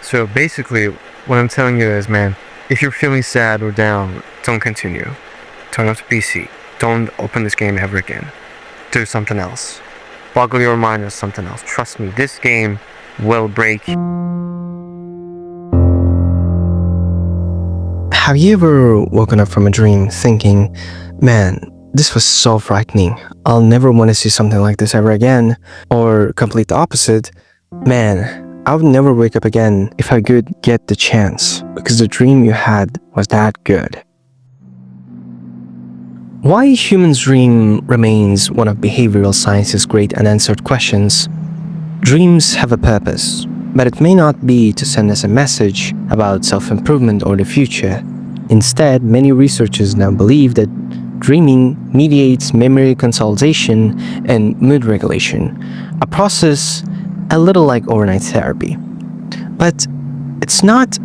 So basically, what I'm telling you is, man, if you're feeling sad or down, don't continue. Turn off the PC. Don't open this game ever again. Do something else. Boggle your mind with something else. Trust me, this game will break. Have you ever woken up from a dream thinking, man, this was so frightening. I'll never want to see something like this ever again. Or complete the opposite, man, I would never wake up again if I could get the chance because the dream you had was that good. Why humans dream remains one of behavioral science's great unanswered questions. Dreams have a purpose, but it may not be to send us a message about self-improvement or the future. Instead, many researchers now believe that dreaming mediates memory consolidation and mood regulation, a process a little like overnight therapy. But it's not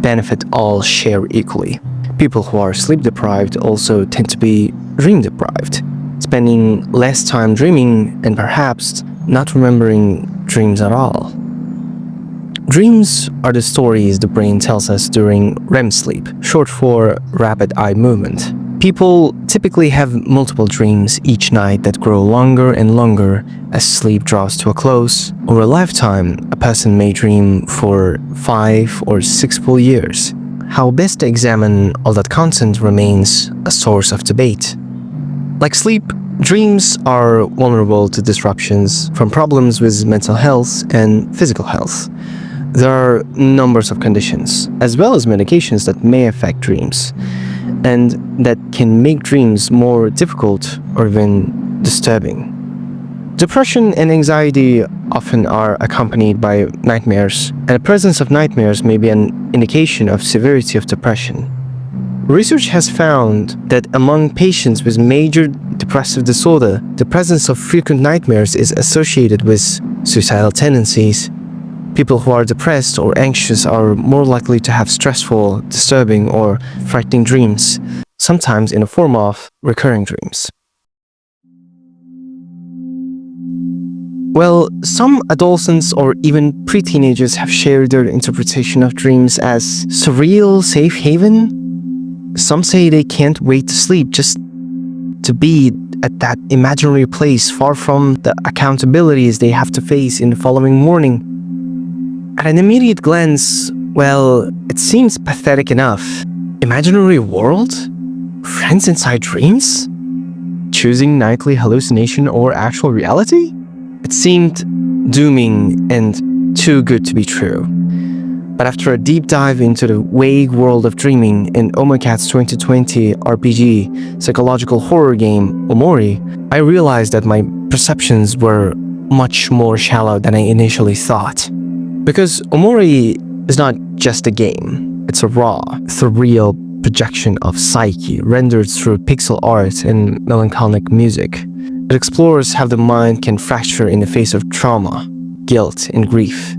benefit all share equally. People who are sleep deprived also tend to be dream deprived, spending less time dreaming and perhaps not remembering dreams at all. Dreams are the stories the brain tells us during REM sleep, short for rapid eye movement. People typically have multiple dreams each night that grow longer and longer as sleep draws to a close. Over a lifetime, a person may dream for 5 or 6 full years. How best to examine all that content remains a source of debate. Like sleep, dreams are vulnerable to disruptions from problems with mental health and physical health. There are numbers of conditions, as well as medications that may affect dreams, and that can make dreams more difficult or even disturbing. Depression and anxiety often are accompanied by nightmares, and the presence of nightmares may be an indication of severity of depression. Research has found that among patients with major depressive disorder, the presence of frequent nightmares is associated with suicidal tendencies. People who are depressed or anxious are more likely to have stressful, disturbing, or frightening dreams, sometimes in the form of recurring dreams. Well, some adolescents or even pre-teenagers have shared their interpretation of dreams as surreal safe haven. Some say they can't wait to sleep just to be at that imaginary place far from the accountabilities they have to face in the following morning. At an immediate glance, well, it seems pathetic enough. Imaginary world? Friends inside dreams? Choosing nightly hallucination or actual reality? It seemed dooming and too good to be true. But after a deep dive into the vague world of dreaming in Omori's 2020 RPG psychological horror game, Omori, I realized that my perceptions were much more shallow than I initially thought. Because Omori is not just a game, it's a raw, surreal projection of psyche rendered through pixel art and melancholic music. It explores how the mind can fracture in the face of trauma, guilt, and grief.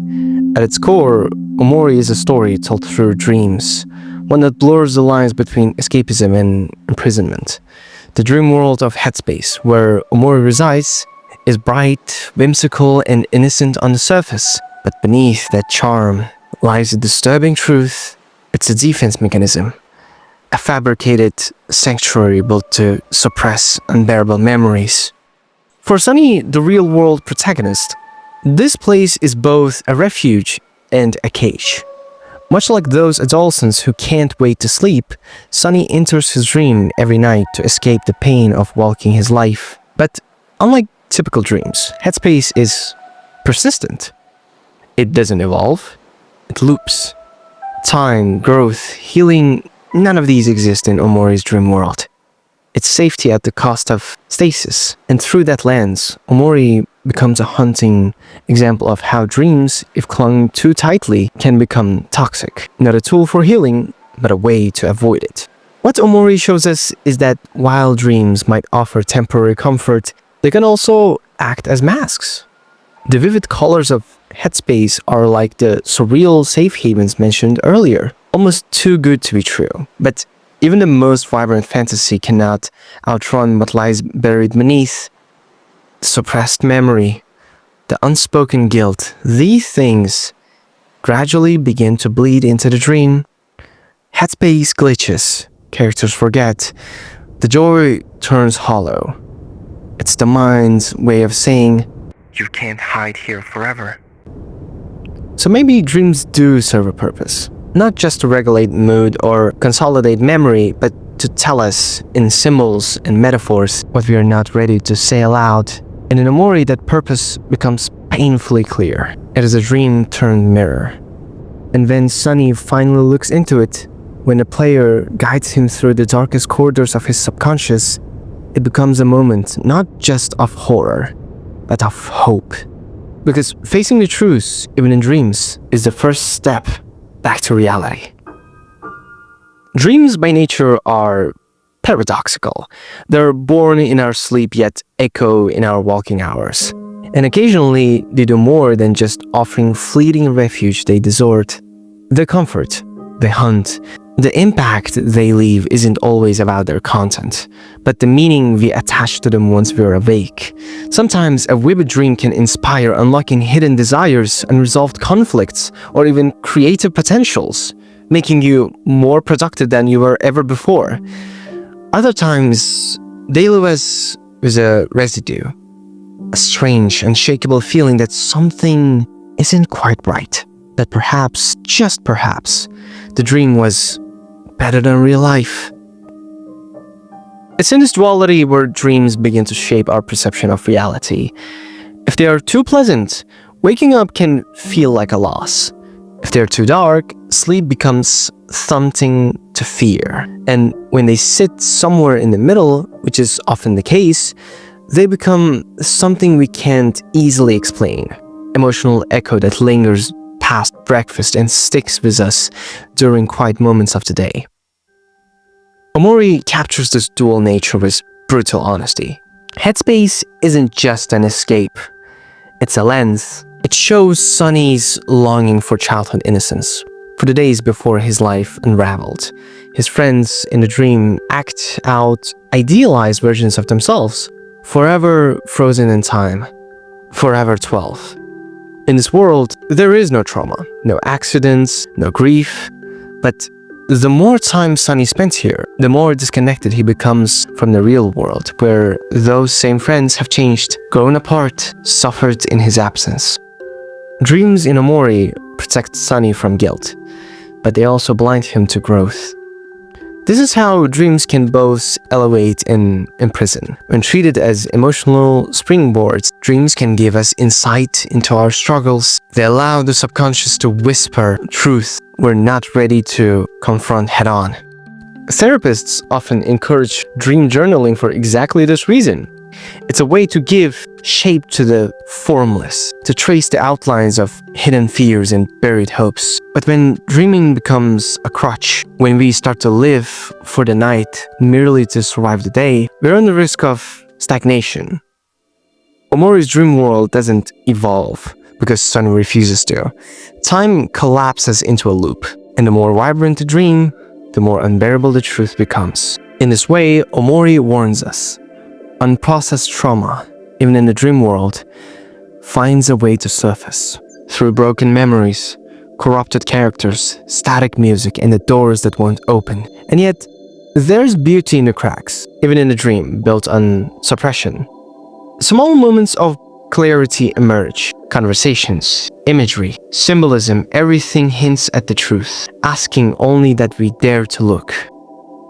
At its core, Omori is a story told through dreams, one that blurs the lines between escapism and imprisonment. The dream world of Headspace, where Omori resides, is bright, whimsical, and innocent on the surface. But beneath that charm lies a disturbing truth. It's a defense mechanism, a fabricated sanctuary built to suppress unbearable memories. For Sunny, the real-world protagonist, this place is both a refuge and a cage. Much like those adolescents who can't wait to sleep, Sunny enters his dream every night to escape the pain of walking his life. But unlike typical dreams, Headspace is persistent. It doesn't evolve, it loops. Time, growth, healing, none of these exist in Omori's dream world. It's safety at the cost of stasis. And through that lens, Omori becomes a haunting example of how dreams, if clung too tightly, can become toxic. Not a tool for healing, but a way to avoid it. What Omori shows us is that while dreams might offer temporary comfort, they can also act as masks. The vivid colors of Headspace are like the surreal safe havens mentioned earlier, almost too good to be true. But even the most vibrant fantasy cannot outrun what lies buried beneath. The suppressed memory, the unspoken guilt, these things gradually begin to bleed into the dream. Headspace glitches, characters forget, the joy turns hollow. It's the mind's way of saying, you can't hide here forever. So maybe dreams do serve a purpose, not just to regulate mood or consolidate memory, but to tell us in symbols and metaphors what we are not ready to say aloud. And in Omori, that purpose becomes painfully clear. It is a dream-turned mirror. And when Sunny finally looks into it, when the player guides him through the darkest corridors of his subconscious, it becomes a moment not just of horror, but of hope. Because facing the truth, even in dreams, is the first step back to reality. Dreams by nature are paradoxical. They're born in our sleep yet echo in our waking hours. And occasionally, they do more than just offering fleeting refuge. They distort. They comfort. They hunt. The impact they leave isn't always about their content, but the meaning we attach to them once we're awake. Sometimes a vivid dream can inspire unlocking hidden desires, unresolved conflicts, or even creative potentials, making you more productive than you were ever before. Other times, they leave us with a residue, a strange, unshakable feeling that something isn't quite right, that perhaps, just perhaps, the dream was better than real life. It's in this duality where dreams begin to shape our perception of reality. If they are too pleasant, waking up can feel like a loss. If they're too dark, sleep becomes something to fear. And when they sit somewhere in the middle, which is often the case, they become something we can't easily explain. Emotional echo that lingers past breakfast and sticks with us during quiet moments of the day. Omori captures this dual nature with brutal honesty. Headspace isn't just an escape, it's a lens. It shows Sunny's longing for childhood innocence, for the days before his life unraveled. His friends in the dream act out idealized versions of themselves, forever frozen in time, forever 12. In this world, there is no trauma, no accidents, no grief, but the more time Sunny spends here, the more disconnected he becomes from the real world, where those same friends have changed, grown apart, suffered in his absence. Dreams in Omori protect Sunny from guilt, but they also blind him to growth. This is how dreams can both elevate and imprison. When treated as emotional springboards, dreams can give us insight into our struggles. They allow the subconscious to whisper truth we're not ready to confront head-on. Therapists often encourage dream journaling for exactly this reason. It's a way to give shape to the formless, to trace the outlines of hidden fears and buried hopes. But when dreaming becomes a crutch, when we start to live for the night merely to survive the day, we're on the risk of stagnation. Omori's dream world doesn't evolve because Sunny refuses to. Time collapses into a loop, and the more vibrant the dream, the more unbearable the truth becomes. In this way, Omori warns us. Unprocessed trauma, even in the dream world, finds a way to surface through broken memories, corrupted characters, static music, and the doors that won't open. And yet, there's beauty in the cracks, even in the dream built on suppression. Small moments of clarity emerge. Conversations, imagery, symbolism, everything hints at the truth, asking only that we dare to look.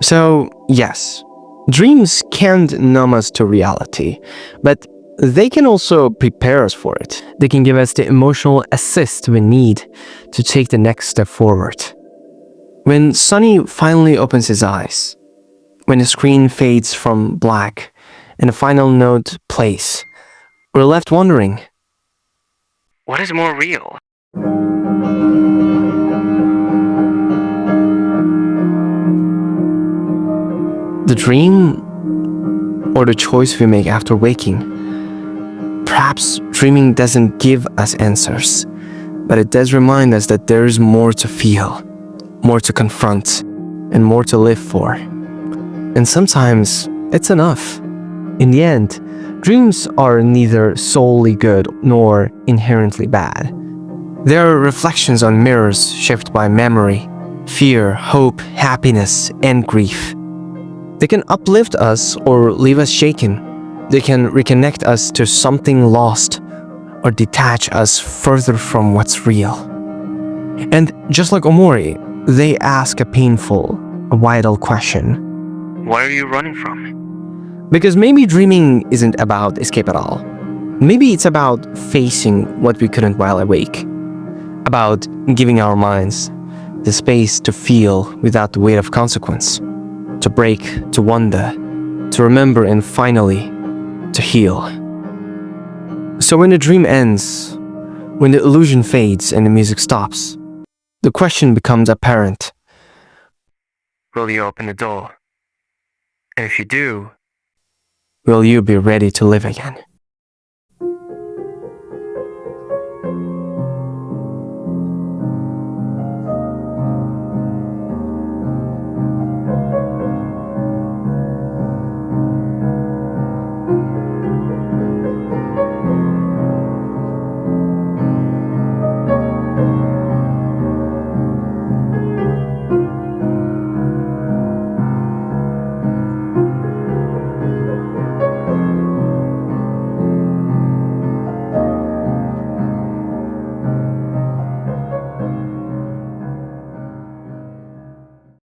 So, yes, dreams can't numb us to reality, but they can also prepare us for it. They can give us the emotional assist we need to take the next step forward. When Sunny finally opens his eyes, when the screen fades from black and the final note plays, we're left wondering, what is more real? The dream or the choice we make after waking? Perhaps dreaming doesn't give us answers, but it does remind us that there is more to feel, more to confront, and more to live for. And sometimes it's enough. In the end, dreams are neither solely good nor inherently bad. They are reflections on mirrors shaped by memory, fear, hope, happiness, and grief. They can uplift us or leave us shaken. They can reconnect us to something lost or detach us further from what's real. And just like Omori, they ask a painful, a vital question. What are you running from? Because maybe dreaming isn't about escape at all. Maybe it's about facing what we couldn't while awake. About giving our minds the space to feel without the weight of consequence. To break, to wonder, to remember, and finally, to heal. So when the dream ends, when the illusion fades and the music stops, the question becomes apparent. Will you open the door? And if you do, Will you be ready to live again?